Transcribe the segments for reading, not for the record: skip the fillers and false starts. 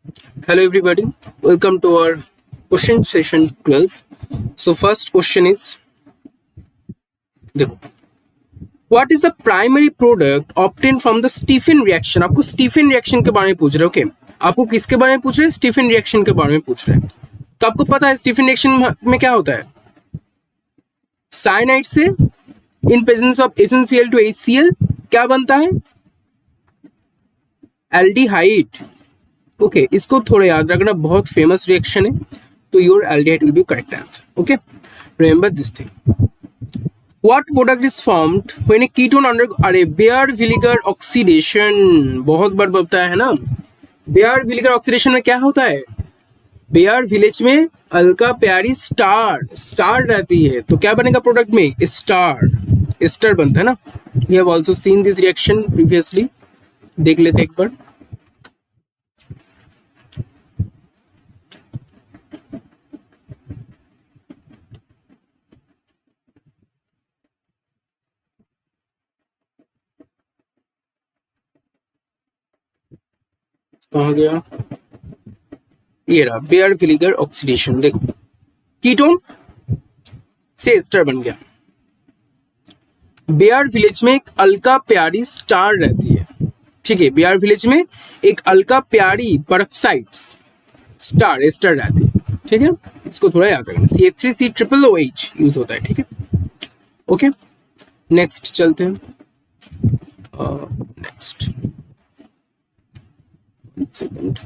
Hello everybody, welcome to our question session 12. So first question is, देखो, what is the primary product obtained from the Stephen reaction? आपको Stephen reaction के बारे में पूछ रहे हैं, ओके? आपको किसके बारे में पूछ रहे हैं? स्टीफन रिएक्शन के बारे में पूछ रहे हैं। तो आपको पता है स्टीफन रिएक्शन में क्या होता है? साइनाइड से in presence of essential to HCl क्या बनता है? एल्डिहाइड। ओके, इसको थोड़ा याद रखना, बहुत फेमस रिएक्शन है, तो your aldehyde will be correct answer. Okay, remember this thing. What product is formed when A ketone under अरे बेयर विनेगर ऑक्सीडेशन, बहुत बार बताया है ना। बेयर विनेगर ऑक्सीडेशन में क्या होता है? बेयर विलेज में अल्का प्यारी स्टार रहती है, तो क्या बनेगा प्रोडक्ट में? स्टार बनता है ना। We have also seen this reaction previously, देख लेते एक बार। कहाँ गया? ये रहा बेयर विनेगर ऑक्सीडेशन। देखो, कीटोन से एस्टर बन गया। बेयर विलेज में एक अल्का प्यारी स्टार रहती है, ठीक है। बेयर विलेज में एक अल्का प्यारी परऑक्साइड स्टार एस्टर रहती है, ठीक है। इसको थोड़ा याद रखना, CF3COOH यूज होता है, ठीक है। ओके, नेक्स्ट चलते हैं। Next second,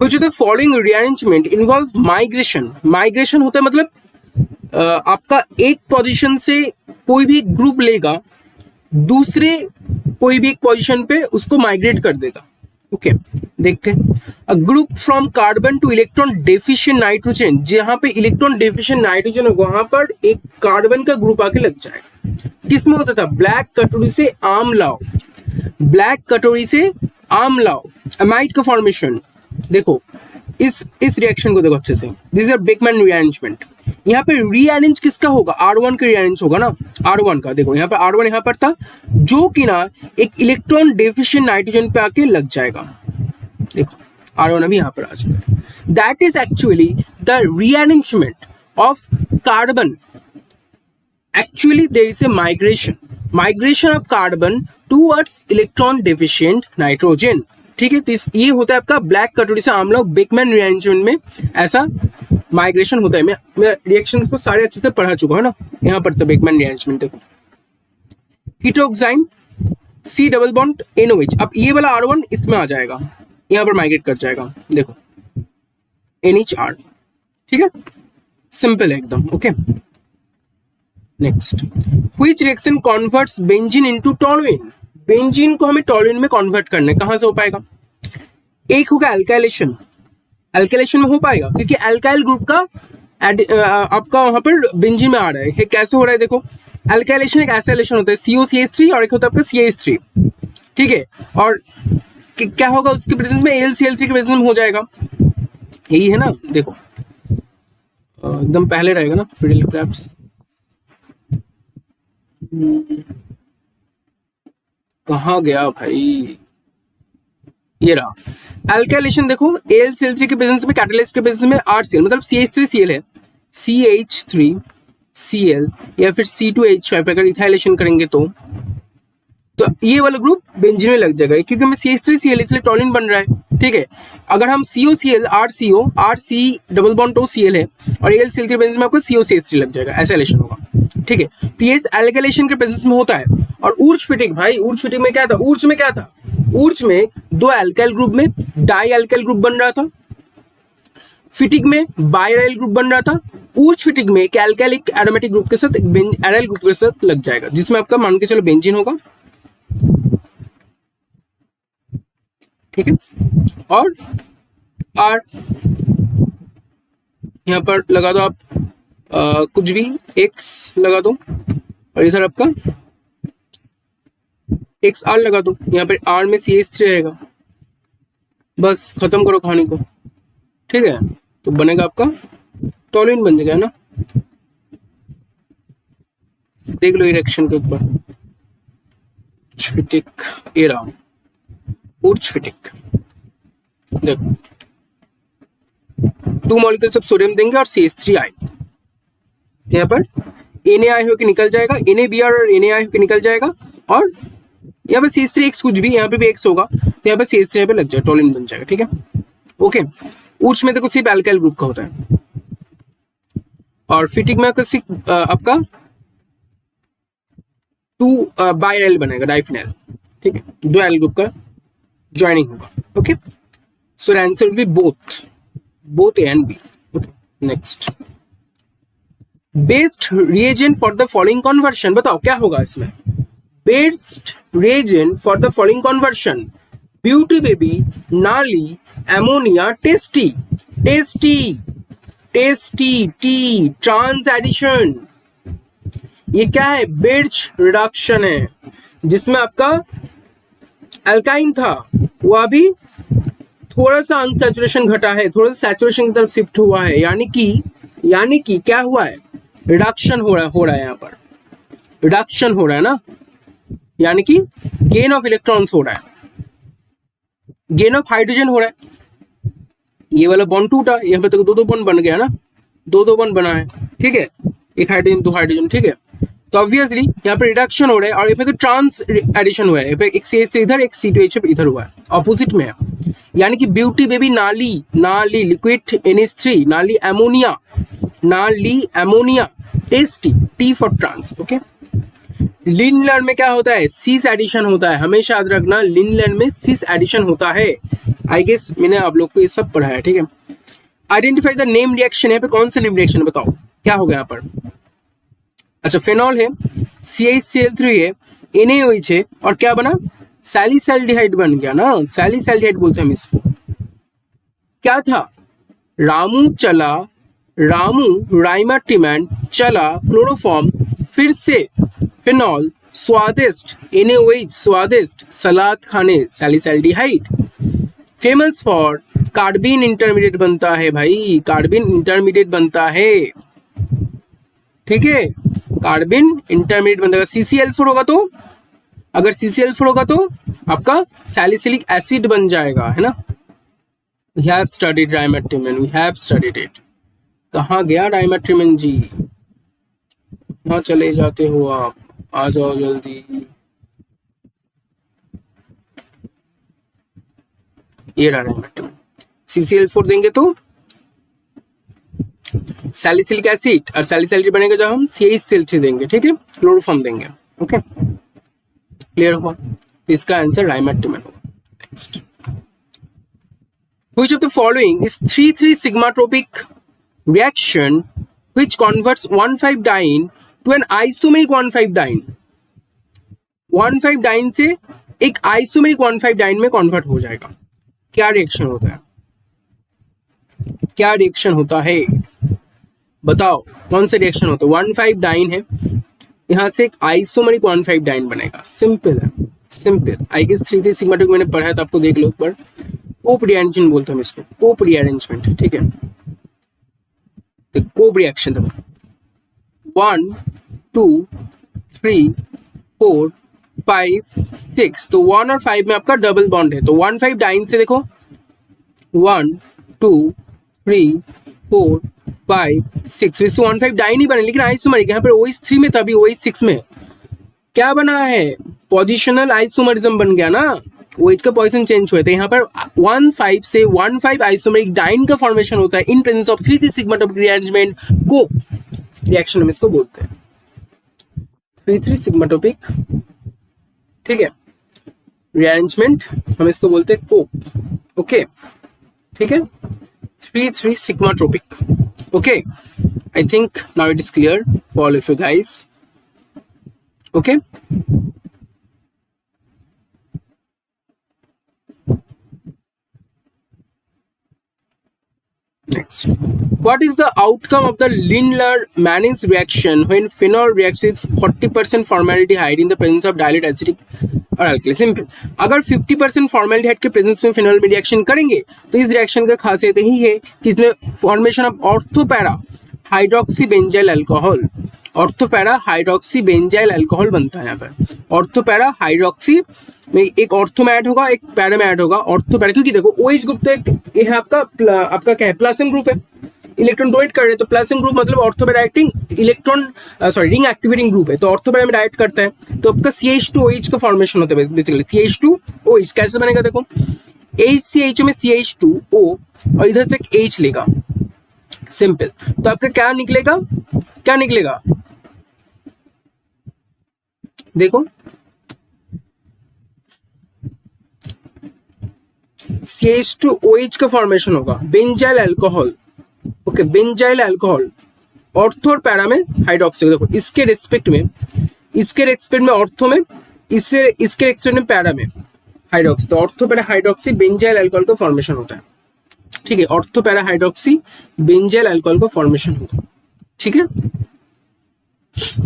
which of the following rearrangement involve migration? Migration होता है मतलब आपका एक पोजीशन से कोई भी ग्रुप लेगा, दूसरे कोई भी एक पोजीशन पे उसको माइग्रेट कर देगा। ओके, देखते हैं। A group from carbon two electron deficient nitrogen, जहां पे इलेक्ट्रॉन डेफिशिएंट नाइट्रोजन है वहां पर एक कार्बन का ग्रुप आके लग जाएगा। किसमें होता था? ब्लैक कटोरी से आम लाओ, ब्लैक कटोरी से आम लाओ, अमाइड का फॉर्मेशन। देखो इस रिएक्शन को देखो अच्छे से, this is a Beckmann rearrangement. यहाँ पे रीअरेंज किसका होगा? R1 का रीअरेंज होगा ना, R1 का। देखो यहाँ पर R1 यहाँ पर था, जो कि ना एक इलेक्ट्रॉन डेफिशिएंट नाइट्रोजन पे आके लग जाएगा। देखो R1 अभी यहाँ पर आ चुका है। That is actually the rearrangement of carbon. Actually, there is a migration of carbon towards electron deficient nitrogen, ठीक है। तो ये होता है आपका ब्लैक कटोरी से आमला बेकमैन रिअरेंजमेंट में ऐसा माइग्रेशन होता है। मैं रिएक्शंस को सारे अच्छे से पढ़ा चुका हूं ना। यहाँ पर तो बेकमैन रिअरेंजमेंट देखो, कीटोक्साइन C डबल बॉन्ड NOH। अब ये वाला R1 इसमें आ जाएगा, यहाँ पर माइग्रेट कर जाएगा। देखो NHR, ठीक है, सिंपल है एकदम। Okay, next, which reaction converts benzene into toluene? Benzene को हमें टॉलुइन में कन्वर्ट करना है, कहां से हो पाएगा? एक होगा एल्काइलेशन, एल्काइलेशन में हो पाएगा क्योंकि एल्काइल ग्रुप का आपका वहां पर बेंजीन में आ रहा है। कैसे हो रहा है? देखो, एल्काइलेशन एक ऐसा रिलेशन होता है COCH3 और एक होता है आपका CH3, ठीक है। और क्या होगा उसके प्रेजेंस में? AlCl3 के प्रेजेंस में हो जाएगा, यही है ना। देखो एकदम पहले रहेगा ना, फिडेल क्रेब्स। कहाँ गया भाई? ये रहा एल्काइलेशन। देखो AlCl3 के प्रेजेंस में, कैटालिस्ट के प्रेजेंस में RCl मतलब CH3Cl है, CH3Cl या फिर C2H5 अगर इथाइलेशन करेंगे तो ये वाला ग्रुप बेंजीन में लग जाएगा क्योंकि हमें CH3Cl इसलिए टॉलुइन बन रहा है, ठीक है। अगर हम COCl RCO RC double bond to Cl है और AlCl3 प्रेजेंस में आपको COCH3 लग जाएगा, ऐसा रिलेशन होगा, ठीक है। तो ये एल्काइलेशन के प्रेजेंस में होता है। और ऊर्ज फिटिंग, भाई ऊर्ज फिटिंग में क्या था? ऊर्ज में क्या था? ऊर्ज में दो एल्काइल ग्रुप में डाई एल्काइल ग्रुप बन रहा था, फिटिक में बायराइल ग्रुप बन रहा था। ऊर्ज फिटिक में एक एल्काइलिक एरोमेटिक ग्रुप के साथ एक एराइल ग्रुप के साथ लग जाएगा, जिसमें आपका मान के चलो बेंजीन होगा, ठीक है। और आर यहां पर लगा दो आप, कुछ भी X लगा दो और इधर आपका XR लगा दो। यहाँ पर R में CH3 रहेगा, बस खत्म करो कहानी को, ठीक है। तो बनेगा आपका टॉलुइन बन जाएगा, है ना। देख लो रिएक्शन के ऊपर, फिटिक एरा उच्च फिटिक, देखो 2 मॉलिक्यूल्स ऑफ सोडियम देंगे और CH3 आई, यहाँ पर NaI होकर निकल जाएगा, NaBr और NaI होकर निकल जाएगा, और यहाँ पे CH3X कुछ भी, यहाँ पे भी X होगा, तो यहाँ पे CH3 पे लग जाएगा, टोलिन बन जाएगा, ठीक है। ओके, उच्च में देखो सिर्फ एल्काइल ग्रुप का होता है, और फिटिक में आपका 2 बाइल बनेगा, डाइफिनाइल, ठीक है, 2 एल ग्रुप का ज्वाइनिंग होगा। Okay, so answer will be both A and B। Okay, next, best reagent for the following conversion, बताओ क्या होगा इसमें। Best reagent for the following conversion, ब्यूटी बेबी, नाली, एमोनिया, टेस्टी, टेस्टी, टेस्टी, टी, ट्रांस एडिशन। ये क्या है, बिर्च रिडक्शन है, जिसमें आपका अल्काइन था वो अभी थोड़ा सा अनसैचुरेशन घटा है, थोड़ा सा सैचुरेशन की तरफ शिफ्ट हुआ है, यानी कि क्या हुआ है, रिडक्शन हो रहा है, यहाँ पर रिडक्शन हो रहा है ना, यानी कि गेन ऑफ इलेक्ट्रॉन्स हो रहा है, गेन ऑफ हाइड्रोजन हो रहा है। ये वाला बॉन्ड टूटा, यहाँ पे तो 2-2 बॉन्ड बन गया ना, 2-2 बॉन्ड बना है, ठीक है, एक हाइड्रोजन 2 हाइड्रोजन, ठीक है, तो ऑब्वियसली यहाँ पे रिडक्शन हो रहा है, और यहाँ पे तो ट्रांस एडिशन हुआ है, यहाँ पे एक CH3 इधर, एक C2H इधर हुआ है, ऑपोजिट में है, यानी कि ब्यूटी बेबी, नाली लिक्विड NH3, नाली एमोनिया, टेस्टी, T for trans. Okay, Lindlar में क्या होता है, सीस एडिशन होता है, हमेशा याद रखना, लिनलर में सीस एडिशन होता है। आई गेस मैंने आप लोग को ये सब पढ़ाया, ठीक है। आइडेंटिफाई द नेम रिएक्शन, यहाँ पे कौन सा नेम रिएक्शन बताओ, क्या होगा यहाँ पर। अच्छा, फेनॉल है, CH3 है, NaOH है, और क्या बना, सैलिसैल्डिहाइड बन गया ना, सैलिसैल्डिहाइड बोलते हैं हम इसको। क्या था, रामू राइमाटिमैन, चला क्लोरोफॉर्म, फिर से फिनॉल, स्वादिष्ट NaOH, स्वादिष्ट, सलाद खाने सैलिसैल्डिहाइड, फेमस फॉर कार्बिन इंटरमीडिएट बनता है भाई, कार्बिन इंटरमीडिएट बनता है, ठीक है, कार्बिन इंटरमीडिएट बनता है। CCl4 होगा तो, अगर CCl4 होगा तो आपका सैलिसिलिक एसिड बन जाएगा, है ना। We have studied dimethylamine, we have studied it। कहाँ गया डाइमेट्रिमिन जी, कहाँ चले जाते हो आप, आ जाओ जल्दी। ये रहा डाइमेट्रिमिन, CCl4 देंगे तो सैलिसिलिक एसिड, और सैलिसैल्डिहाइड बनेगा जब हम CH3 देंगे, ठीक है, क्लोरोफॉर्म देंगे। ओके, क्लियर हुआ, इसका आंसर डाइमेट्रिमिन होगा। Next, which of the following is 3,3 sigmatropic reaction which converts 1,5-diene to an isomeric 1,5-diene। 1,5-diene से एक आइसोमेरिक 1,5-diene में कन्वर्ट हो जाएगा। क्या रिएक्शन होता है, क्या रिएक्शन होता है, बताओ कौन सा रिएक्शन होता है। 1,5-diene है, यहां से एक आइसोमेरिक 1,5-diene बनेगा, सिंपल है, सिंपल। आई गेस 3,3 सिग्माटोपिक मैंने पढ़ा है तो आपको देख लो एक बार। कोप रीअरेंजमेंट बोलते हैं हम इसको, कोप रीअरेंजमेंट, ठीक है। तो कोप रिएक्शन देखो, 1 2 3 4 5 6, तो 1 और 5 में आपका डबल बॉन्ड है, तो 1,5-diene से देखो 1 2 3 4 5 6, इससे 1,5-diene ही बने, लेकिन आइसोमरिक, यहाँ पर OH3 में था, अभी OH6 में क्या बना है, पोजिशनल आइसोमरिज्म बन गया ना, OH का पोजीशन चेंज हुए थे, यहाँ पर 1,5 से 1,5 आइसोमेरिक डाइन का फॉर्मेशन होता है in presence of 3,3 sigmatropic rearrangement, Cope reaction हम इसको बोलते हैं, 3,3 सिग्माटोपिक, ठीक है, रीअरेंजमेंट हम इसको बोलते हैं कोप। ओके, ठीक है, 3,3 sigmatropic. Okay, I think now it is clear for all of you guys. Okay, next, what is the outcome of the Lindlar-Mannings reaction when phenol reacts with 40% formaldehyde in the presence of dilute acidic और alkali? Simple, अगर 50% formaldehyde के presence में phenol में reaction करेंगे तो इस reaction का खासियत यही है कि इसमें formation of ortho para hydroxy benzyl alcohol, ortho para hydroxy benzyl alcohol बनता है। यहाँ पर ऑर्थोपैरा हाइड्रोक्सी में एक ऑर्थो में ऐड होगा, एक पैरा में ऐड होगा। ऑर्थो पैरा, क्योंकि देखो OH ग्रुप तो एक ये है आपका क्या है, प्लस एन ग्रुप है, इलेक्ट्रॉन डोनेट कर रहे हैं, तो प्लस एन ग्रुप मतलब ortho para acting electron ring activating group है, तो ऑर्थो पैरा में डायरेक्ट करता है, तो आपका CH2OH का फॉर्मेशन होता है बेसिकली। CH2OH कैसे बनेगा, देखो HCHO में CH2O और इधर से एक H लेगा, सिंपल। तो आपका क्या निकलेगा, क्या निकलेगा, देखो CH2OH का फॉर्मेशन होगा, benzyl alcohol. Okay, benzyl alcohol ortho और पैरा में हाइड्रोक्सी। देखो इसके रेस्पेक्ट में ऑर्थो में, इसके रेस्पेक्ट में पैरा में हाइड्रोक्सी, तो ortho para hydroxy benzyl alcohol का फॉर्मेशन होता है। ठीक है, ortho para hydroxy benzyl alcohol का फॉर्मेशन होगा। ठीक है,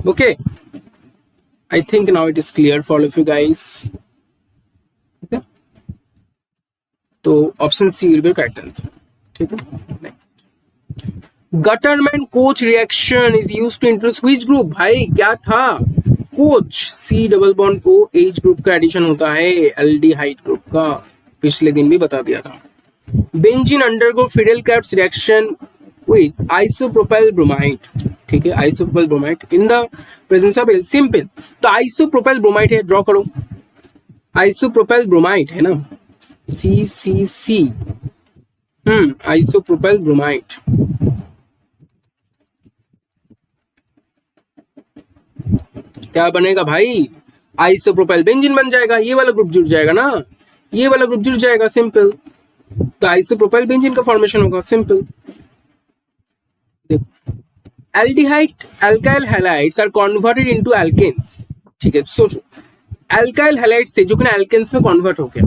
okay, I think now it is clear for all of you guys. Okay? तो option C will be correct answer. ठीक है, next, Gattermann Koch reaction is used to introduce which group. भाई क्या था, Koch C double bond O H group का addition होता है aldehyde group का, पिछले दिन भी बता दिया था। Benzene undergo Fidel Krebs reaction with isopropyl bromide. ठीक है, isopropyl bromide in the presence of simple, तो आइसोप्रोपाइल ब्रोमाइड है, ड्रॉ करो, आइसोप्रोपाइल ब्रोमाइड है ना, CCC, आइसोप्रोपाइल ब्रोमाइड। क्या बनेगा भाई, आइसोप्रोपाइल बेंजीन बन जाएगा, ये वाला ग्रुप जुड़ जाएगा ना, ये वाला ग्रुप जुड़ जाएगा, सिंपल। तो आइसोप्रोपाइल बेंजीन का फॉर्मेशन होगा, सिंपल। देखो aldehyde alkyl halides are converted into alkanes. ठीक है, सोचो अल्काइल हैलाइड से जो कि एल्केन्स में कन्वर्ट हो गया,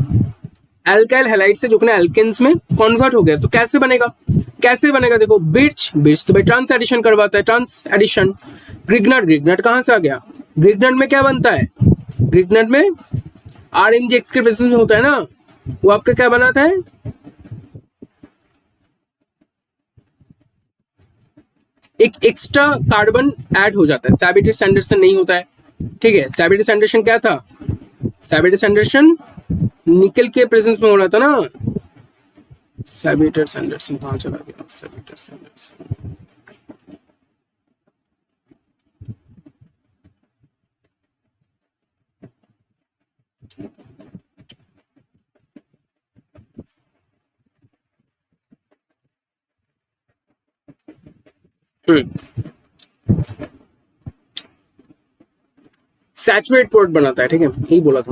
अल्काइल हैलाइड से जो कि एल्केन्स में कन्वर्ट हो गया, तो कैसे बनेगा, कैसे बनेगा, देखो बिर्च तो भाई ट्रांस एडिशन करवाता है, ट्रांस एडिशन। ग्रिग्नट कहां से आ गया, ग्रिग्नट में क्या बनता है, ग्रिग्नट में RMGX के बेसिस में होता है ना, वो आपका क्या बनाता है, एक एक्स्ट्रा कार्बन ऐड हो जाता है, सैबिटस एंडरसन नहीं होता है। ठीक है, सैबिटस एंडरसन क्या था, सैबिटस एंडरसन निकल के प्रेजेंस में हो रहा था ना, सैबिटस एंडरसन कहां चला गया, सैबिटस एंडरसन, सैचुरेट पोर्ट बनाता है। ठीक है, यही बोला था।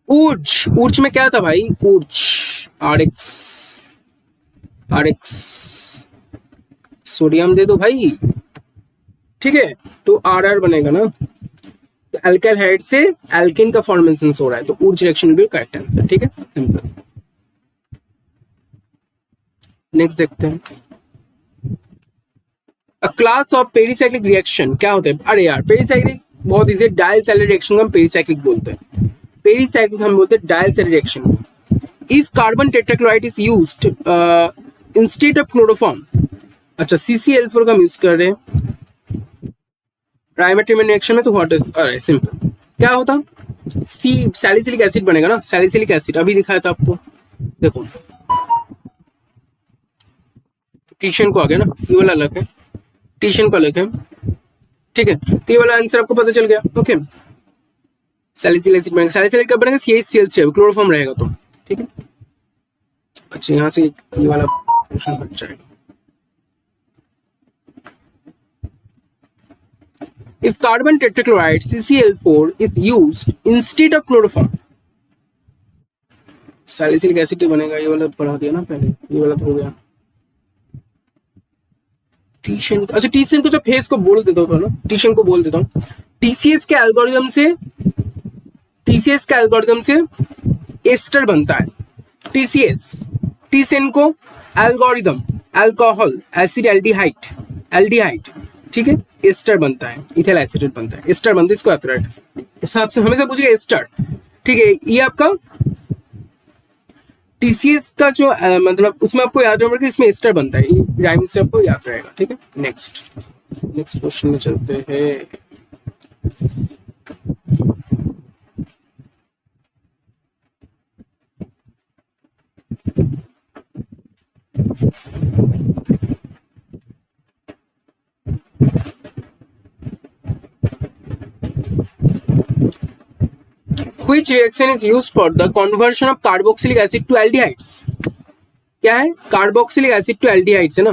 ऊर्ज में क्या था भाई, ऊर्ज RX सोडियम दे दो भाई। ठीक है, तो RR बनेगा ना, तो अल्काइल हाइड से एल्केन का फॉर्मेशन हो रहा है, तो ऊर्ज रिएक्शन भी करेक्ट आंसर। ठीक है, सिंपल। नेक्स्ट देखते हैं, अ क्लास ऑफ पेरिसाइक्लिक रिएक्शन क्या होता है। अरे यार, पेरिसाइक्लिक बहुत इजी, डायल सेल रिएक्शन को हम पेरिसाइक्लिक बोलते हैं, पेरिसाइक्लिक हम बोलते हैं डायल सेल reaction. If carbon tetrachloride is used instead of chloroform, अच्छा CCl4 का हम यूज कर रहे हैं ट्राइमेट्रिमन रिएक्शन में, तो व्हाट इज, अरे सिंपल, क्या होता, सैलिसिलिक एसिड बनेगा ना, सैलिसिलिक एसिड अभी दिखाया था आपको। देखो टीशन को आ गया ना, ये वाला अलग है, टीशन को अलग है। ठीक है, तो ये वाला आंसर आपको पता चल गया। ओके, सैलिसिलिक एसिड बनेगा, सैलिसिलिक कब बनेगा, CHCl3 क्लोरोफॉर्म रहेगा तो। ठीक है, अच्छा यहाँ से ये वाला क्वेश्चन बच जाएगा। If carbon tetrachloride CCl4 is used instead of chloroform, salicylic acid बनेगा, ये वाला पढ़ा दिया ना पहले, ये वाला तो हो गया। टीशन, अच्छा टीशन को जो फेस को बोल देता हूँ ना, टीशन को बोल देता हूँ, TCS के एल्गोरिथम से एस्टर बनता है, टीशन को एल्गोरिथम, अल्कोहल एसिड एल्डिहाइड, ठीक है, एस्टर बनता है, इथाइल एसिटेट बनता है, एस्टर बनता है, इसको याद रखना, हिसाब से हमेशा पूछिए एस्टर। ठीक है, ये आपका TCS का जो मतलब उसमें आपको याद रखना, इसमें एस्टर बनता है, ये राइम से आपको याद रहेगा। ठीक है, नेक्स्ट क्वेश्चन में चलते हैं। Which reaction is used for the conversion of carboxylic acid to aldehydes? क्या है? कार्बोक्सिलिक एसिड टू एल्डिहाइड्स है ना,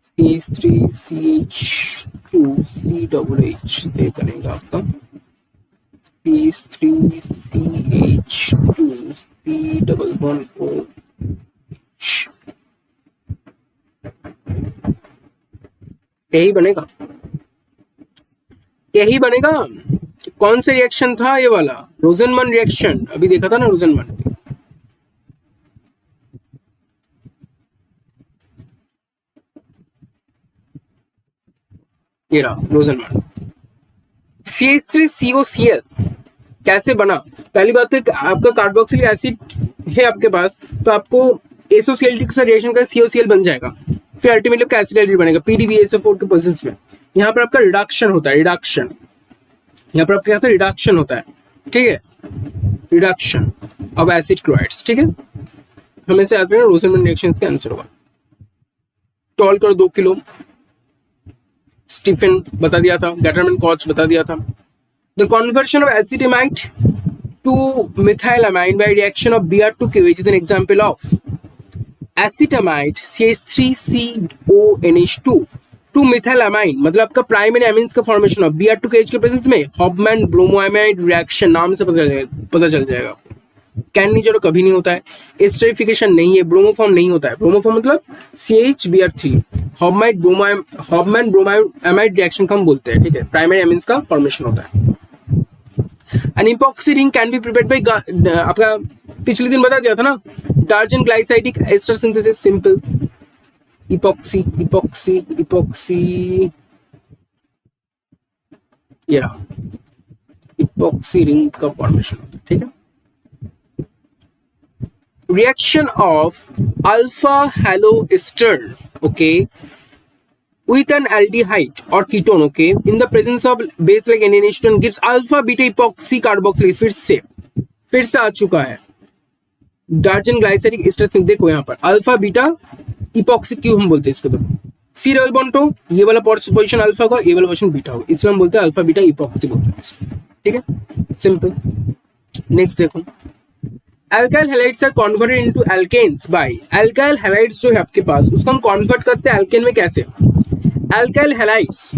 CH3CH2CH से बनेगा आपका CH3CH2C डबल बॉन्ड OH, यही बनेगा, यही बनेगा। कौन से रिएक्शन था ये वाला? रोजनमन रिएक्शन, अभी देखा था ना रोजनमन। ये रहा रोजनमन। CH3COCl कैसे बना? पहली बात तो आपका कार्बोक्सिलिक एसिड है आपके पास, तो आपको एसोसिएलिटी के साथ रिएक्शन का COCl बन जाएगा, फिर अल्टीमेटली आपका एसिड एल्डिहाइड बनेगा PDBSO4 के प्रेजेंस में। यहाँ पर आपका रिडक्शन होता है, रिडक्शन, यहाँ पर आपके यहाँ रिडक्शन होता है, ठीक है, रिडक्शन ऑफ एसिड क्लोराइड्स, ठीक है। हमें से याद रखना रोजनमन रिएक्शन का आंसर होगा। टॉल कर 2 किलो, स्टीफन बता दिया था, गैटरमैन कॉच बता दिया था। The conversion of acetamide to methylamine by reaction of Br2KOH is an example of acetamide CH3CONH2 to methylamine, मतलब आपका प्राइमरी एमिन्स का फॉर्मेशन ऑफ Br2KOH के प्रेजेंस में हॉफमैन ब्रोमोएमाइड रिएक्शन नाम से पता चल जाएगा। कैन कभी नहीं होता है, एस्टरिफिकेशन नहीं है, ब्रोमोफॉर्म नहीं होता है। ब्रोमोफॉर्म मतलब CHBr3, हॉफमैन ब्रोमोएमाइड रिएक्शन का हम बोलते हैं, ठीक है, प्राइमरी एमिन्स का फॉर्मेशन होता है। An epoxy ring can be prepared by, आपका पिछले दिन बता दिया था ना, Darzens glycidic ester synthesis, simple epoxy epoxy epoxy, ये रहा इपॉक्सी रिंग का फॉर्मेशन होता है, ठीक है। Reaction of alpha haloester, okay, with an aldehyde or ketone, okay, in the presence of base like NaNH2 gives alpha beta epoxy carboxylic। फिर से आ चुका है डार्जन ग्लाइसरिक एस्टर। देखो यहाँ पर अल्फा बीटा इपॉक्सी क्यों हम बोलते हैं इसको, देखो सी डबल बॉन्ड तो ये वाला पोजीशन अल्फा होगा, ये वाला पोजीशन बीटा होगा, इसलिए हम बोलते हैं अल्फा बीटा इपॉक्सी बोलते हैं इसको, ठीक है, सिंपल। नेक्स्ट देखो, alkyl halides are converted into alkanes by, alkyl halides जो है आपके पास उसको हम कन्वर्ट करते हैं एल्केन में। कैसे? अल्काइल हैलाइड्स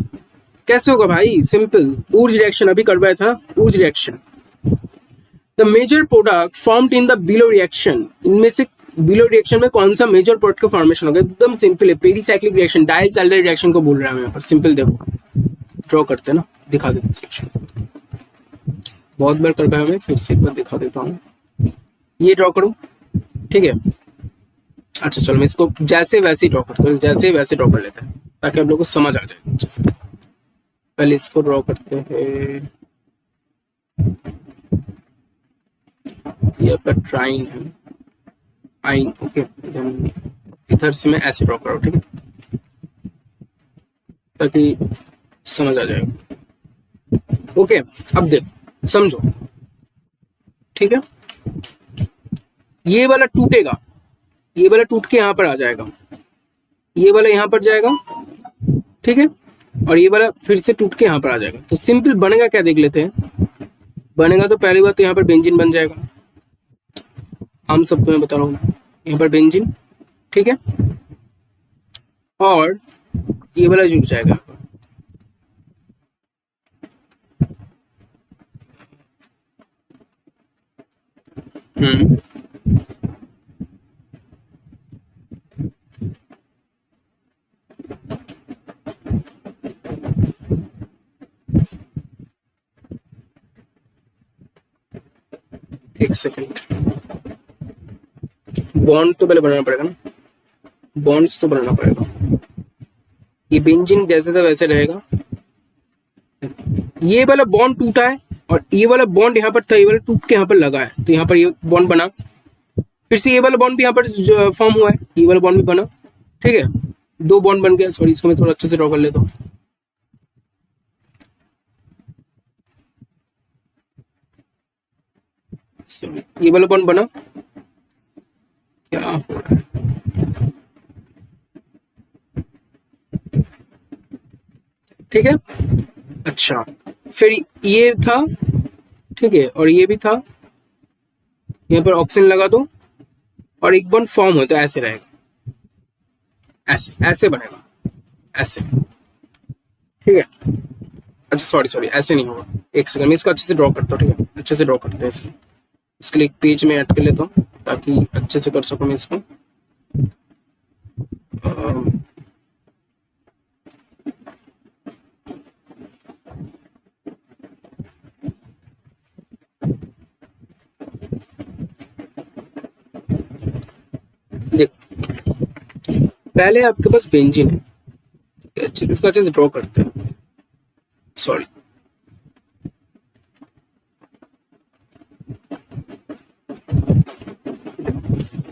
कैसे होगा भाई? सिंपल, ऊर्ज रिएक्शन अभी करवाया था, Wurtz reaction. The major product formed in the below reaction, इनमें से बिलो रिएक्शन में कौन सा मेजर प्रोडक्ट का फॉर्मेशन होगा? एकदम सिंपल है, पेरिसाइक्लिक रिएक्शन, डाइसल्फाइड रिएक्शन को बोल रहा है हम यहाँ पर। सिंपल देखो, ड्रॉ करते हैं ना, दिखा देते हैं, बहुत बार कर पाया, मैं फिर से एक बार दिखा देता हूँ। ये ड्रॉ करूं, ठीक है। अच्छा चलो मैं इसको जैसे वैसे ड्रॉ करता हूँ, जैसे वैसे ड्रॉ कर लेते हैं ताकि आप लोगों को समझ आ जाए। पहले इसको ड्रॉ करते हैं, ये आपका ट्राइन है, आइन, ओके। इधर से मैं ऐसे ड्रॉ कर रहा हूँ, ठीक है, ताकि समझ आ जाएगा। ओके, अब देखो समझो, ठीक है। ये वाला टूटेगा, ये वाला टूट के यहाँ पर आ जाएगा, ये वाला यहाँ पर जाएगा, ठीक है, और ये वाला फिर से टूट के यहाँ पर आ जाएगा। तो सिंपल बनेगा क्या देख लेते हैं। बनेगा तो पहली बात तो यहाँ पर बेंजीन बन जाएगा, हम सब तुम्हें बता रहा हूँ, यहाँ पर बेंजीन, ठीक है, और ये वाला जुड़ जाएगा। एक सेकंड, बॉन्ड तो पहले बनाना पड़ेगा ना, बॉन्ड्स तो बनाना पड़ेगा। ये बेंजीन जैसे था वैसे रहेगा, ये वाला बॉन्ड टूटा है और ये वाला बॉन्ड यहाँ पर था, ये वाला टूट के यहाँ पर लगा है, तो यहाँ पर ये बॉन्ड बना, फिर से ये वाला बॉन्ड भी यहाँ पर फॉर्म हुआ है, ये वाला बॉन्ड भी बना, ठीक है, 2 बॉन्ड बन गया। सॉरी, इसको मैं थोड़ा अच्छे से ड्रॉ कर लेता हूँ। ये वाला बॉन्ड बना, क्या हो रहा है? ठीक है, अच्छा, फिर ये था, ठीक है, और ये भी था, यहाँ पर ऑक्सीजन लगा दो और एक बॉन्ड फॉर्म हो तो ऐसे रहेगा, ऐसे ऐसे बनेगा, ऐसे, ठीक है। अच्छा सॉरी सॉरी, ऐसे नहीं होगा, एक सेकंड में इसको अच्छे से ड्रॉ करता हूँ, ठीक है, अच्छे से ड्रॉ करते हैं इसको। इसके लिए एक पेज में ऐड कर लेता हूँ ताकि अच्छे से कर सकूँ मैं इसको। देखो, पहले आपके पास बेंजीन है, इसको अच्छे से ड्रॉ करते हैं, सॉरी,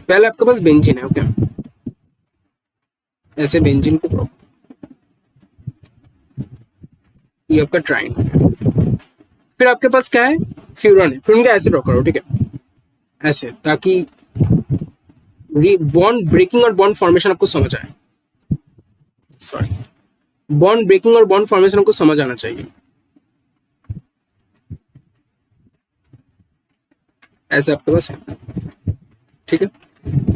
पहले आपके पास बेंजीन है, ओके, ऐसे बेंजीन को ड्रॉ, ये आपका ट्राइन हो गया। फिर आपके पास क्या है, फ्यूरन है, फ्यूरन का ऐसे ड्रॉ करो, ठीक है, ऐसे, ताकि बॉन्ड ब्रेकिंग और बॉन्ड फॉर्मेशन आपको समझ आए, सॉरी, बॉन्ड ब्रेकिंग और बॉन्ड फॉर्मेशन आपको समझ आना चाहिए, ऐसे आपके पास है, ठीक है।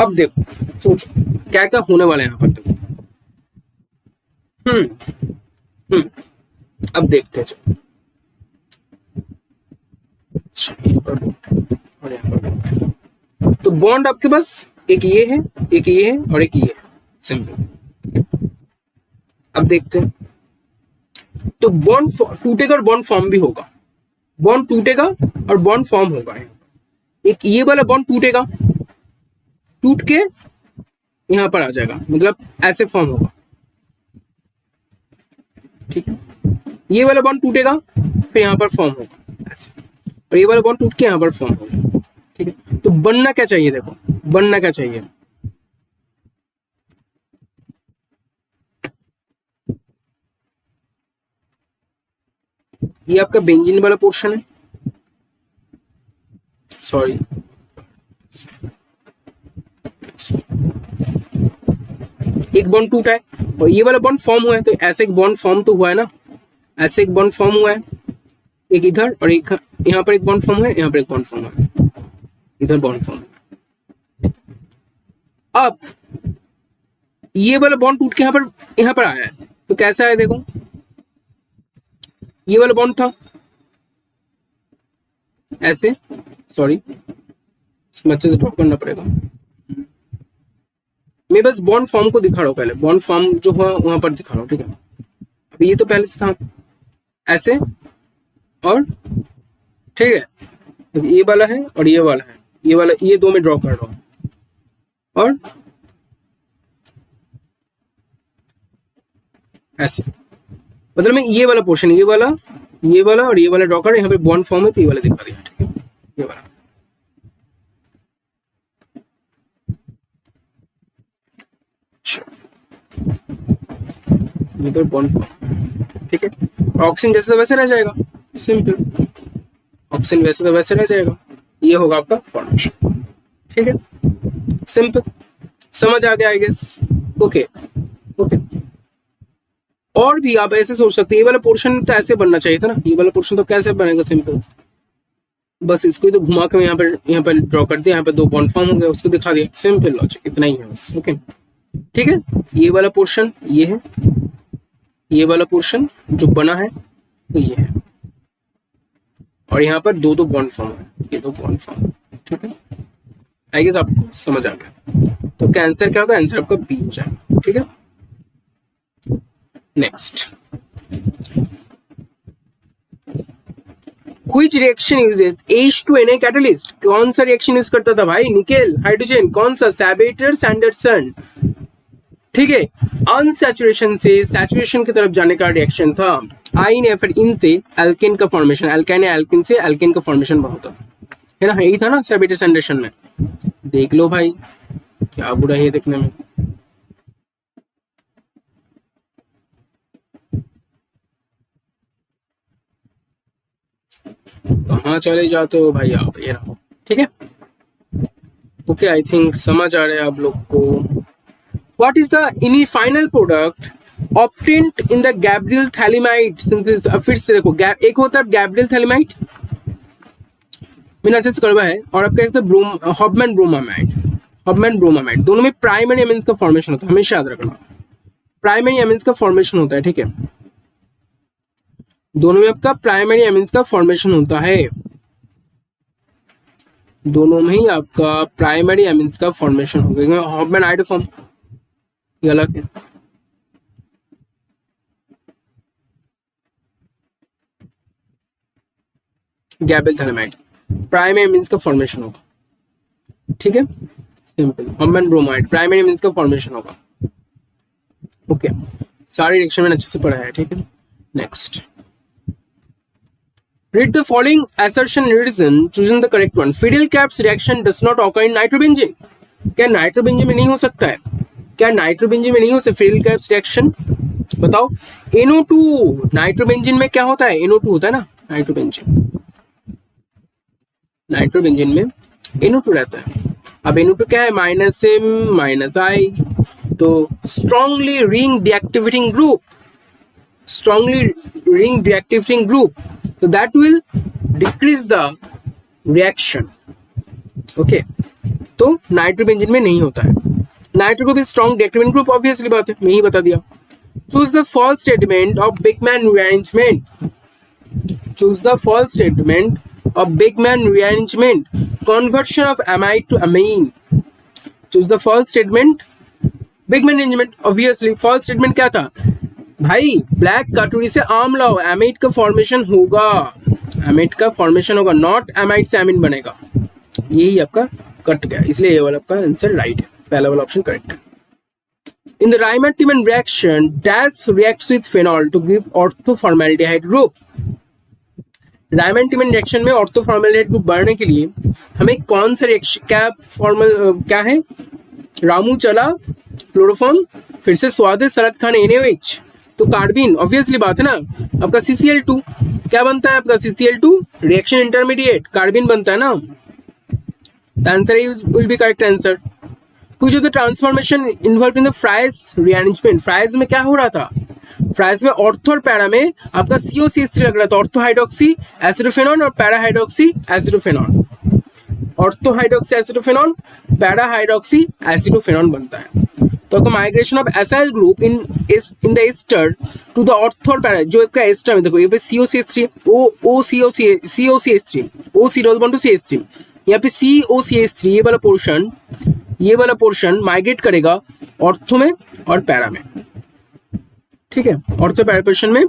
अब देखो, सोचो क्या क्या होने वाला है यहाँ पर, देखो, हम्म हम्म अब देखते हैं, चलो, अच्छा, यहाँ पर और यहाँ पर, तो बॉन्ड आपके पास एक ये है, एक ये है और एक ये है, सिंपल। अब देखते हैं, तो बॉन्ड टूटेगा और बॉन्ड फॉर्म भी होगा, बॉन्ड टूटेगा और बॉन्ड फॉर्म होगा, एक ये वाला बॉन्ड टूटेगा, टूट के यहां पर आ जाएगा, मतलब ऐसे फॉर्म होगा, ठीक है, ये वाला बॉन्ड टूटेगा फिर यहां पर फॉर्म होगा ऐसे, और ये वाला बॉन्ड टूट के यहां पर फॉर्म होगा, ठीक है। तो बनना क्या चाहिए, देखो बनना क्या चाहिए, ये आपका बेंजीन वाला पोर्शन है, सॉरी, एक बॉन्ड टूटा है और ये वाला बॉन्ड फॉर्म हुआ है, तो ऐसे एक बॉन्ड फॉर्म तो हुआ है ना, ऐसे एक बॉन्ड फॉर्म हुआ है, एक इधर और एक यहाँ पर एक बॉन्ड फॉर्म हुआ है, यहाँ पर एक बॉन्ड फॉर्म हुआ है, इधर बॉन्ड फॉर्म। अब ये वाला बॉन्ड टूट के यहाँ पर आया है, तो कैसा है, देखो ये वाला बॉन्ड था ऐसे, सॉरी, इसमें अच्छे से ड्रॉ करना पड़ेगा, मैं बस बॉन्ड फॉर्म को दिखा रहा हूँ, पहले बॉन्ड फॉर्म जो हुआ वहां पर दिखा रहा हूँ, ठीक है। अब ये तो पहले से था ऐसे, और ठीक है, ये वाला है और ये वाला है, ये वाला, ये दो में ड्रॉ कर रहा हूँ, और ऐसे, मतलब मैं ये वाला पोर्शन, ये वाला, ये वाला और ये वाला ड्रॉ कर, यहाँ पे बॉन्ड फॉर्म है तो ये वाला दिखा दिया, ठीक है, ये वाला, ये तो बॉन्ड फॉर्म, ठीक है, ऑक्सीजन जैसे वैसे रह जाएगा, सिंपल, ऑक्सीजन वैसे तो वैसे रह जाएगा, ये होगा आपका फॉर्मेशन, ठीक है, सिंपल, समझ आ गया आई गेस, ओके ओके। और भी आप ऐसे सोच सकते हैं, ये वाला पोर्शन तो ऐसे बनना चाहिए था ना, ये वाला पोर्शन तो कैसे बनेगा, सिंपल, बस इसको ही तो घुमा के यहाँ पर ड्रॉ कर दिया, यहाँ पे दो बॉन्ड फॉर्म हो गए, उसको दिखा दिया, सिंपल लॉजिक, इतना ही है बस, ओके, ठीक है। ये वाला पोर्शन ये है, ये वाला पोर्शन जो बना है तो ये है, और यहाँ पर दो दो बॉन्ड फॉर्म है, ये दो बॉन्ड फॉर्म, ठीक है, आई गेस आपको समझ आ गया, तो क्या आंसर क्या होगा, आंसर आपका बी हो जाएगा, ठीक है। Next, Which reaction uses H2Na catalyst? कौन सा रिएक्शन यूज करता था भाई, निकेल हाइड्रोजन, कौन सा, सैबेटर सैंडरसन, ठीक है, अनसैचुरेशन से सैचुरेशन की तरफ जाने का रिएक्शन था, आइन या फिर इन से एल्केन का फॉर्मेशन, एल्काइन या एल्किन से एल्केन का फॉर्मेशन होता है ना, यही था ना सैबेटर सैंडरसन में, देख लो भाई, क्या बुरा है देखने में, कहाँ चले जाते हो भाई आप, ये रहो, ठीक है, ओके, आई थिंक समझ आ रहा है आप लोग को। What is the in final product ऑप्टेंट in the Gabriel phthalimide synthesis. फिर से देखो, एक होता है गैब्रियल थैलिमाइड, मैंने अच्छे से करवा है, और आपका एक तो हॉफमैन ब्रोमामाइड। हॉफमैन ब्रोमामाइड दोनों में प्राइमरी एमिन्स का फॉर्मेशन होता है, हमेशा याद रखना, प्राइमरी एमिन्स का फॉर्मेशन होता है, ठीक है। दोनों में आपका प्राइमरी एमिन्स का फॉर्मेशन होता है, दोनों में ही आपका प्राइमरी एमिन्स का फॉर्मेशन होगा। हॉफमैन आइडोफॉर्म ये अलग है। गैब्रियल थैलिमाइड प्राइमरी एमिन्स का फॉर्मेशन होगा, ठीक है, सिंपल। हॉफमैन ब्रोमाइड प्राइमरी एमिन्स का फॉर्मेशन होगा। ओके, सारे रिएक्शन में अच्छे से पढ़ा है, ठीक है। Next, read the following assertion and reason, choosing the correct one. Friedel-Crafts reaction does not occur in nitrobenzene. क्या नाइट्रोबेंजीन में नहीं हो सकता है? क्या नाइट्रोबेंजीन में नहीं हो सकता फ्रीडेल-क्राफ्ट्स रिएक्शन? बताओ। NO2 नाइट्रोबेंजीन में क्या होता है? NO2 होता है ना नाइट्रोबेंजीन, नाइट्रोबेंजीन में NO2 रहता है। अब NO2 क्या है? -M-I, तो strongly ring deactivating group, strongly ring deactivating group, so that will decrease the reaction. okay, तो नाइट्रोबेंजीन में नहीं होता है। Nitro group is strong deactivating group, obviously बात है, मैं ही बता दिया। Choose the false statement of Beckmann rearrangement, choose the false statement of Beckmann rearrangement, conversion of amide to amine. Choose the false statement Beckmann rearrangement, obviously false statement क्या था भाई? Black कटोरी से आम लाओ, एमाइड का फॉर्मेशन होगा, amide का फॉर्मेशन होगा, नॉट एमाइड से एमीन बनेगा। यही आपका कट गया, इसलिए ये वाला आपका आंसर राइट है, पहला वाला ऑप्शन करेक्ट है। In the Reimer Tiemann reaction dash reacts with phenol to give ortho formaldehyde group. Reimer Tiemann reaction में ऑर्थोफॉर्मल्डिहाइड ग्रुप बढ़ने के लिए हमें कौन सा रिएक्शन, क्या है? रामू चला क्लोरोफॉर्म, फिर से स्वादिष्ट सलाद खाने NaOH, तो कार्बिन, ऑब्वियसली बात है ना। आपका CCl2 क्या बनता है? आपका CCl2 रिएक्शन इंटरमीडिएट कार्बिन बनता है ना। The answer will be correct answer. कुछ the transformation involve in the Fries rearrangement. Fries में क्या हो रहा था? फ्राइज में ऑर्थो और पैरा में आपका COCH3 लग रहा था, ऑर्थो हाइड्रोक्सी एसिडोफेनॉन और para hydroxy acetophenone. Ortho hydroxy acetophenone, para hydroxy acetophenone बनता है। तो आपका migration of acyl group in the ester to the ortho और पैरा, जो आपका एस्टर में देखो ये पे COCH3 COCH3 OC-CH3, यहाँ पे COCH3 ये वाला पोर्शन माइग्रेट करेगा ऑर्थो में और पैरा में, ठीक है। ऑर्थो पैरा पोर्शन में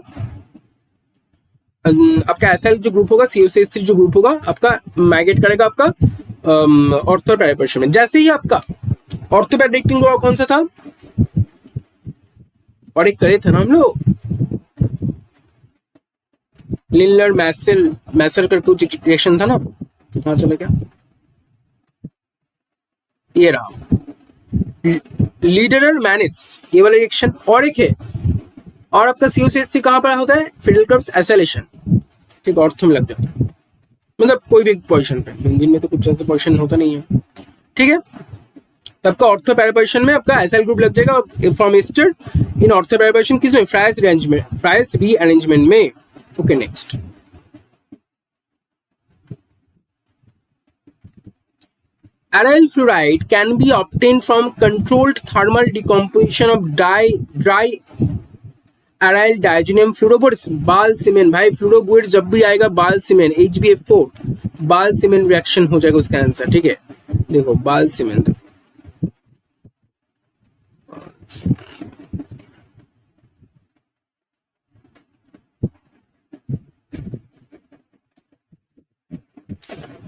आपका एसाइल जो ग्रुप होगा, COCH3 जो ग्रुप होगा आपका माइग्रेट करेगा आपका ऑर्थो पैरा पोर्शन में। जैसे ही आपका ऑर्थोपेडिक्टिंग ग्रुप कौन सा था? और एक करे थे ना हम लोग, लिनलर मैसर करके कुछ रिएक्शन था ना, कहाँ चला गया? ये रहा लीडरर मैनिट्स, ये वाला रिएक्शन। और एक है, और आपका COCH3 कहाँ पर होता है? फ्रीडेल-क्राफ्ट्स एसाइलेशन, ठीक, ऑर्थो में लग जाता है, मतलब कोई भी पोजीशन पे। बेंजीन में तो कुछ ऐसा पोजीशन होता नहीं है, ठीक है। तब का ऑर्थो पैरा पोजीशन में आपका एसाइल ग्रुप लग जाएगा from ester in ortho para position, किसमें? फ्राइज रीअरेंजमेंट में। Okay, next, aryl fluoride can be obtained from controlled thermal decomposition of dry aryl diazonium fluoroborate बाल सीमेंट। भाई फ्लोरोबोरेट जब भी आएगा बाल सीमेंट HbF4 बाल सीमेंट रिएक्शन हो जाएगा उसका आंसर, ठीक है। देखो बाल सीमेंट,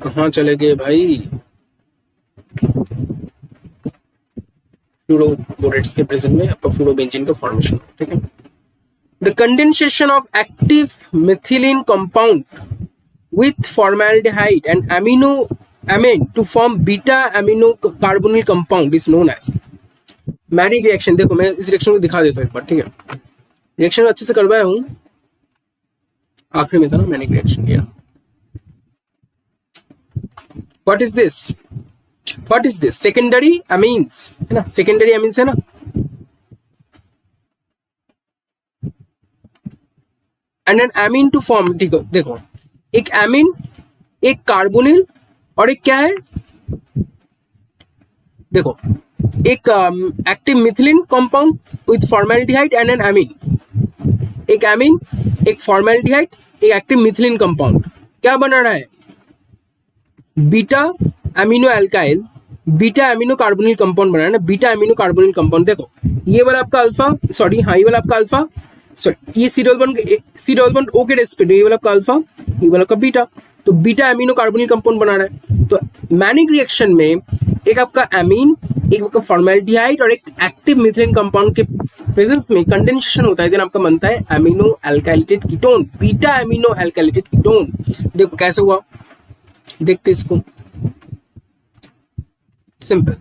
कहाँ चले गए भाई? फ्लोरोबोरेट्स के प्रेजेंट में आपका फ्लोरोबेंजीन का फॉर्मेशन, ठीक है। The condensation of active methylene compound with formaldehyde and amine to form beta amino carbonyl compound is known as मैरिक रिएक्शन। देखो मैं इस रिएक्शन को दिखा देता हूँ एक बार, ठीक है। रिएक्शन अच्छे से करवाया हूँ, आखिरी में था ना मैरिक reaction. What is this? What is this? Secondary amines है ना, सेकेंडरी अमीन्स है ना। And an amine to form, ठीक है देखो, एक एमीन, एक कार्बोनिल और एक क्या है, देखो एक active methylene compound with formaldehyde and an amine, एक एमीन, एक फॉर्मेल्डिहाइड, एक एक्टिव मिथिलिन कंपाउंड, क्या बना रहा है? Beta amino alkyl, beta amino carbonyl compound बना है ना, बीटा एमिनो कार्बोनिल कंपाउंड। देखो ये वाला आपका अल्फा, सॉरी हाँ ये वाला आपका अल्फा, सॉरी ये सी डबल बॉन्ड ओ के रेस्पेक्ट, ये वाला आपका अल्फा, ये वाला आपका बीटा, तो बीटा एमिनो कार्बोनिल कंपाउंड बना रहा है। तो मैनिक रिएक्शन में एक आपका एमीन, एक आपका फॉर्मेल्डिहाइड और एक एक्टिव मिथिलिन कंपाउंड के प्रेजेंस में कंडेंसेशन होता है, देन आपका बनता है amino alkylated ketone, beta amino alkylated ketone. देखो कैसे हुआ, देखते इसको, सिंपल,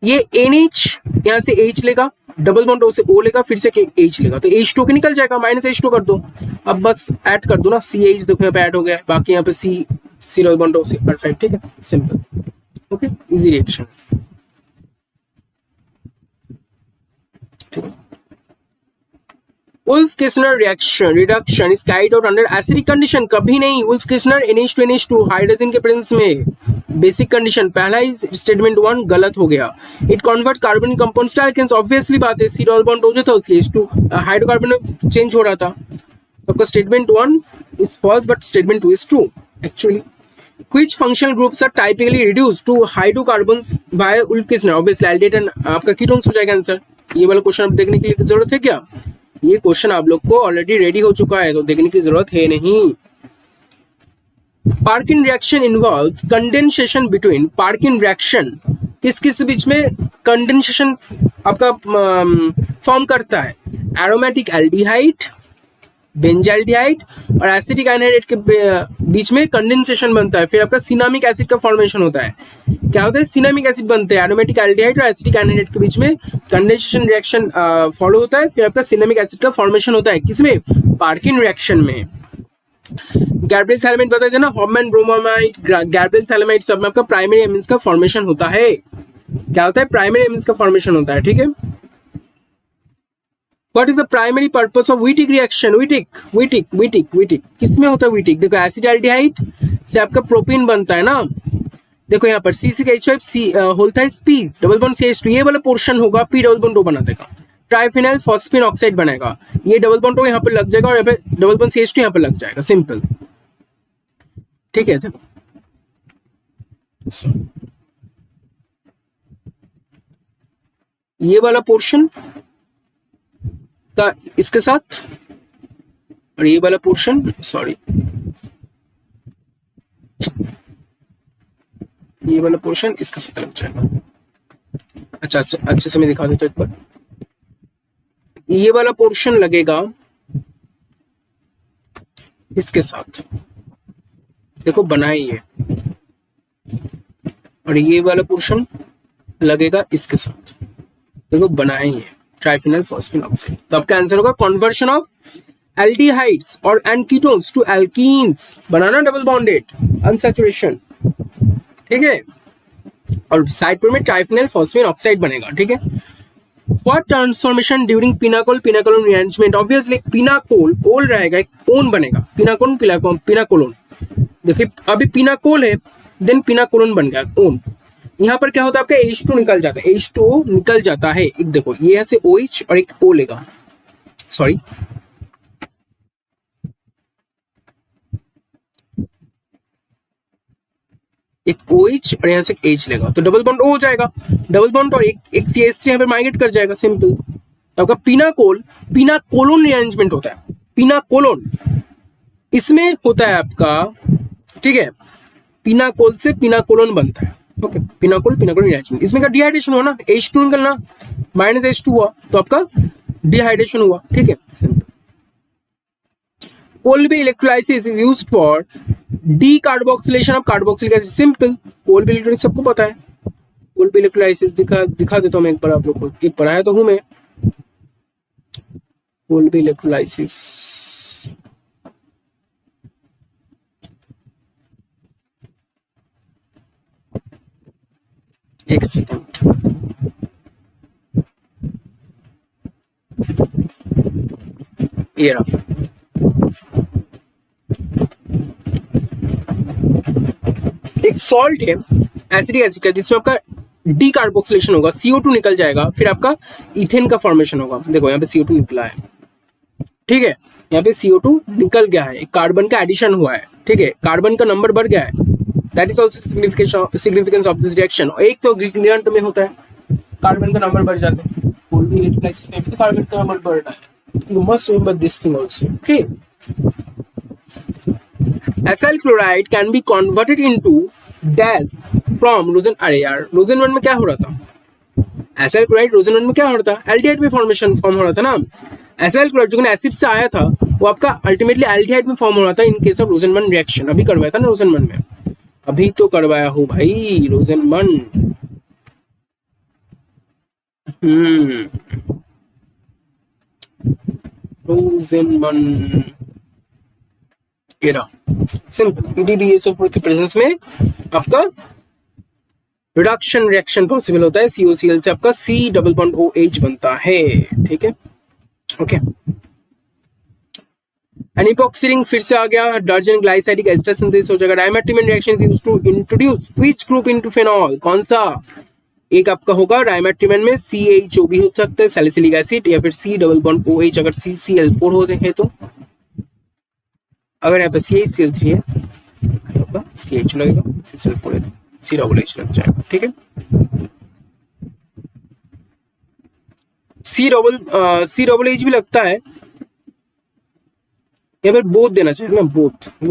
ये NH यहां से H लेगा, डबल बॉन्ड O से O लेगा, फिर से H लेगा, तो H2 के निकल जाएगा, -H2 कर दो, अब बस ऐड कर दो ना, CH देखो यहाँ पे ऐड हो गया, बाकी यहाँ पे C डबल बॉन्ड O से, परफेक्ट, ठीक है, simple, okay, easy reaction. Wolff-Kissner reduction is carried out under acidic condition, कभी नहीं, Wolff-Kissner NH2NH2 हाइड्रोजन के प्रेजेंस में, बेसिक कंडीशन, पहला ही स्टेटमेंट 1 गलत हो गया। It converts carbon compounds to alkenes, obviously बात है, सी डबल बॉन्ड हो जो था उसकी H2 हाइड्रोकार्बन में चेंज हो रहा था, तो आपका statement 1 is false but statement 2 is true actually. Which functional groups are typically reduced to hydrocarbons via Wolff-Kissner? Obviously aldehyde आपका कीटोन्स हो जाएगा आंसर। ये वाला क्वेश्चन अब देखने के लिए जरूरत है क्या? ये क्वेश्चन आप लोग को ऑलरेडी रेडी हो चुका है, तो देखने की जरूरत है नहीं। Perkin reaction involves condensation between, Perkin reaction किस किस बीच में कंडेंसेशन आपका फॉर्म करता है? एरोमेटिक एल्डिहाइड, बेंजाल्डिहाइड और एसिटिक एनहाइड्राइड के बीच में कंडेंसेशन बनता है, फिर आपका सिनामिक एसिड का फॉर्मेशन होता है। क्या होता है? सिनामिक एसिड बनते हैं, एरोमेटिक एल्डिहाइड और एसिटिक एनहाइड्राइड के बीच में कंडेंसेशन रिएक्शन फॉलो होता है, फिर आपका सिनामिक एसिड का फॉर्मेशन होता है, किसमें? पार्किन रिएक्शन में। गैब्रियल थैलेमाइड बताए थे ना, हॉफमैन ब्रोमामाइड, गैब्रियल थैलेमाइड सब में आपका प्राइमरी एमिन्स का फॉर्मेशन होता है। क्या होता है? प्राइमरी एमिन्स का फॉर्मेशन होता है, ठीक है। What is the primary purpose of Wittig reaction? Wittig किसमें होता है Wittig? देखो एसिडाल्डिहाइड से आपका प्रोपीन बनता है ना, देखो यहाँ पर C6H5 C होता है P डबल बॉन्ड CH2, ये वाला पोर्शन होगा P डबल बॉन्ड O बना देगा, ट्राइफिनाइल फॉस्फीन ऑक्साइड बनेगा, ये डबल बॉन्ड O यहाँ पर लग जाएगा और यहाँ पे डबल बॉन्ड CH2 यहाँ पर लग जाएगा, सिंपल, ठीक है। देखो ये वाला पोर्शन का इसके साथ और ये वाला पोर्शन, सॉरी ये वाला पोर्शन इसके साथ लग जाएगा। अच्छा अच्छे से मैं दिखा देता हूं एक बार, ये वाला पोर्शन लगेगा इसके साथ, देखो बनाए ये, और ये वाला पोर्शन लगेगा इसके साथ, देखो बनाए ये ट्राइफिनाइल फॉस्फीन ऑक्साइड। तो आपका आंसर होगा कन्वर्शन ऑफ एल्डिहाइड्स और एंड कीटोन्स टू एल्कीन्स, बनाना डबल बॉन्डेड अनसैचुरेशन, ठीक है, और साइड पर में ट्राइफिनाइल फॉस्फीन ऑक्साइड बनेगा, ठीक है। What transformation during pinacol pinacolone rearrangement? Obviously pinacol ओल रहेगा, एक ओन बनेगा, पिनाकोन पिनाकोलोन, देखिए अभी पिनाकोल है देन पिनाकोलोन बन गया ओन, यहाँ पर क्या होता है आपका H2 निकल जाता है, H2O निकल जाता है, एक देखो ये ऐसे OH और एक O लेगा, सॉरी एक OH और यहाँ से एक H लेगा, तो डबल बॉन्ड O हो जाएगा, डबल बॉन्ड और एक CH3 यहाँ पे माइग्रेट कर जाएगा, सिंपल। तो आपका पिनाकोल पिनाकोलोन रिअरेंजमेंट होता है, पिनाकोलोन इसमें होता है आपका, ठीक है, पिनाकोल से पिनाकोलोन बनता है, ओके, पिनाकोल पिनाकोल रिएक्शन, इसमें का डिहाइड्रेशन हुआ ना, H2 निकलना -H2 हुआ तो आपका डिहाइड्रेशन हुआ, ठीक है, simple. Kolbe electrolysis is used for decarboxylation of carboxylic acid, simple, Kolbe electrolysis सबको पता है, कोलबी इलेक्ट्रोलाइसिस दिखा देता हूं मैं एक बार आप लोग को, एक पढ़ाया तो हूं मैं, कोलबी इलेक्ट्रोलाइसिस, सेकंड। ये रहा, एक सॉल्ट है एसिडिक एसिड का जिसमें आपका डी कार्बोक्सिलेशन होगा, CO2 निकल जाएगा, फिर आपका इथेन का फॉर्मेशन होगा। देखो यहाँ पे CO2 निकला है, ठीक है, यहाँ पे CO2 निकल गया है, एक कार्बन का एडिशन हुआ है, ठीक है, कार्बन का नंबर बढ़ गया है। That is also significance of this reaction. एक तो ग्रेडिएंट में होता है, कार्बन का नंबर बढ़ जाता है, कोई भी इलेक्ट्रोलाइसिस में भी कार्बन का नंबर बढ़ रहा है। You must remember this thing also, okay. Acyl chloride can be converted into dash from रोजन। अरे यार, रोजन 1 में क्या हो रहा था? एसाइल क्लोराइड रोजन 1 में क्या हो रहा था? एल्डिहाइड में फॉर्मेशन फॉर्म हो रहा था ना। एसाइल क्लोराइड जो एसिड से आया था वो आपका अल्टीमेटली एल्डिहाइड में फॉर्म हो रहा था in case of Rojan 1 reaction. अभी करवाया था ना रोजन 1 में, अभी तो करवाया हो भाई रोजन 1। रोजन 1 ये रहा, सिंपल PDDSO4 के प्रेजेंस में आपका रिडक्शन रिएक्शन पॉसिबल होता है। COCl से आपका C डबल बॉन्ड OH बनता है, ठीक है, ओके। एनिपोक्सी फिर से आ गया, हाइड्रोजन ग्लाइसाइडिक एस्टर सिंथेसिस हो जाएगा। डायमेट्रिमेंट reaction is used to introduce which group into phenol? कौन सा? एक आपका होगा डायमेट्रिमेंट में CHO भी हो सकता है, सैलिसिलिक एसिड, या फिर C डबल बॉन्ड OH अगर CCl4 हो है तो। अगर यहाँ पे CHCl3 है तो CH लगेगा, CCl4 है तो C डबल H लग जाएगा, ठीक है। C डबल H भी लगता है, या फिर बोथ देना चाहिए ना,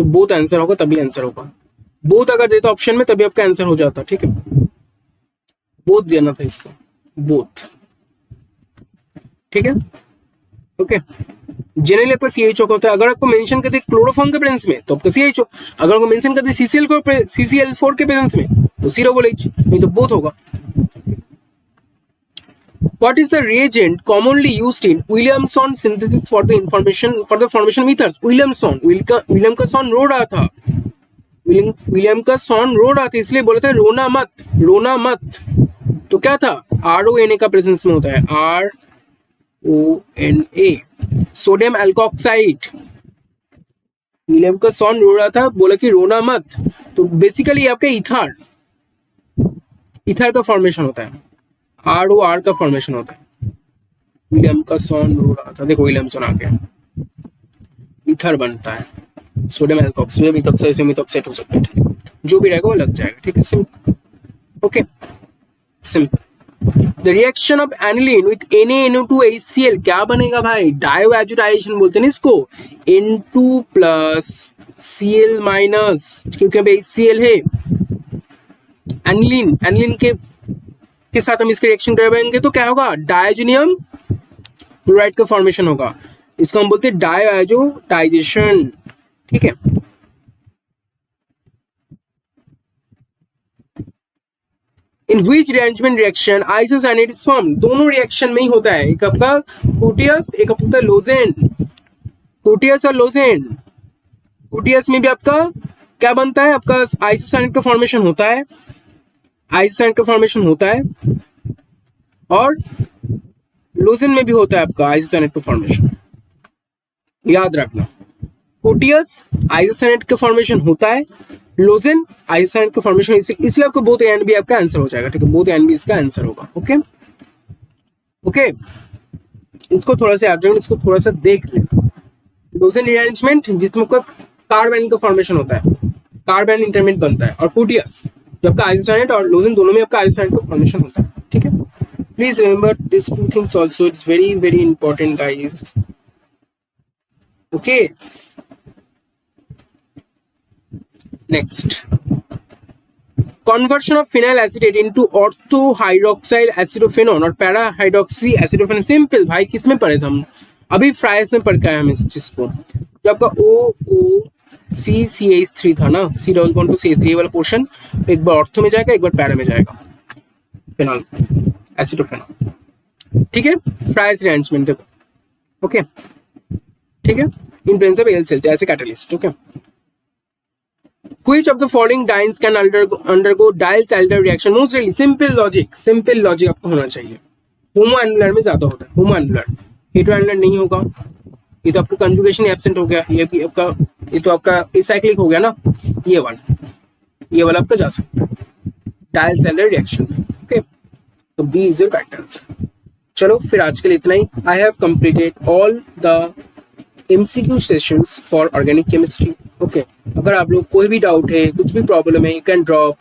बोथ आंसर होगा तभी आंसर होगा। बोथ अगर देता ऑप्शन में तभी आपका आंसर हो जाता, ठीक है। बोथ देना था इसको, बोथ, ठीक है, ओके। जनरली आपका CHO होता है। अगर आपको मेंशन करते क्लोरोफॉर्म के प्रेजेंस में तो आपका CHO, अगर आपको मेंशन करते CCl4 के प्रेजेंस में तो C डबल H, नहीं तो बोथ होगा। What is the reagent commonly used in Williamson synthesis for the formation of ethers? William का सॉन रो रहा था, विलियम का सॉन रो रहा था, इसलिए बोला था रोना मत। तो क्या था? RONA का प्रेजेंस में होता है, RONA, सोडियम एल्कोक्साइड। विलियम का सॉन रो रहा था, बोला कि रोना मत, तो बेसिकली आपका ईथर का फॉर्मेशन होता है, ROR का फॉर्मेशन होता है। विलियम का सॉन रो रहा था, देखो विलियमसन आ गया, ईथर बनता है, सोडियम एल्कोक्साइड, मिथॉक्साइड हो सकता है, जो भी रहेगा वो लग जाएगा, ठीक है, simple, okay, simple. The reaction of aniline with NaNO2HCl क्या बनेगा भाई? डायोएजुटाइजेशन बोलते हैं इसको, N2 प्लस Cl माइनस, क्योंकि अब HCl है। एनिलीन के साथ हम इसके रिएक्शन करवाएंगे तो क्या होगा? डायजोनियम क्लोराइड का फॉर्मेशन होगा, इसको हम बोलते हैं डायोएजुटाइजेशन, ठीक है। इन विच रिएरेंजमेंट रिएक्शन आइसोसाइनेट इज फॉर्म? दोनों रिएक्शन में ही होता है, एक आपका कोटियस, एक आपका लोजेन। कोटियस और लोजेन, कोटियस में भी आपका क्या बनता है? आपका आइसोसाइनेट का फॉर्मेशन होता है, और लोजेन में भी होता है आपका आइसोसाइनेट का फॉर्मेशन। याद रखना, कोटियस आइसोसाइनेट का फॉर्मेशन होता है, लोजेन आइसोसाइनेट का फॉर्मेशन, इसलिए आपको बोथ एंड भी आपका आंसर हो जाएगा, ठीक है, बोथ एंड भी इसका आंसर होगा, ओके। इसको थोड़ा सा याद रखना, इसको थोड़ा सा देख लेना। लोजेन रिअरेंजमेंट जिसमें आपका कार्बन का फॉर्मेशन होता है, कार्बन इंटरमीडिएट बनता है, और कोटियस जो आपका आइसोसाइनेट और लोजेन दोनों में आपका आइसोसाइनेट का फॉर्मेशन होता है, ठीक है। Please remember this two things also, it's very very important guys, okay. Next, conversion of phenyl acetate into orthohydroxyl acidophenone और पैरा हाइड्रोक्सी एसिडोफेनोन। सिंपल भाई, किसमें पढ़े थे हम? अभी फ्राइस में पढ़ के आए हम इस चीज को, जो आपका OOCCH3 था ना, C double bond to CH3 वाला पोर्शन एक बार ऑर्थो में जाएगा, एक बार पैरा में जाएगा, फेनॉल एसिडोफेनॉल, ठीक है। फ्राइस रिअरेंजमेंट देखो, ओके, ठीक है, इन प्रेजेंस ऑफ एल सेल्स ऐसे catalyst, okay. Which of the following dynes can undergo Diels-Alder reaction? Most really simple logic आपको होना चाहिए. होमो एनुलर में ज्यादा होता है, होमो एनुलर, हेटेरो एनुलर नहीं होगा. ये तो आपका कंजुगेशन एब्सेंट हो गया, ये भी आपका, ये तो आपका एसाइक्लिक हो गया ना, ये वाला आपका जा सकता है Diels-Alder रिएक्शन. ओके, तो B is your correct answer. चलो फिर आज के लिए इतना ही. I have completed all the MCQ sessions for organic chemistry. Okay, अगर आप लोग कोई भी डाउट है, कुछ भी प्रॉब्लम है, you can drop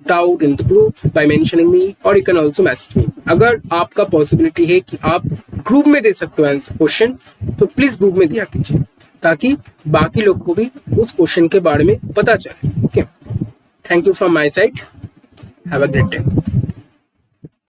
doubt in the group by mentioning me, और you can also message me. अगर आपका पॉसिबिलिटी है कि आप ग्रुप में दे सकते हो आंसर क्वेश्चन, तो प्लीज ग्रुप में दिया कीजिए ताकि बाकी लोग को भी उस क्वेश्चन के बारे में पता चले. Okay, thank you from my side. Have a great day.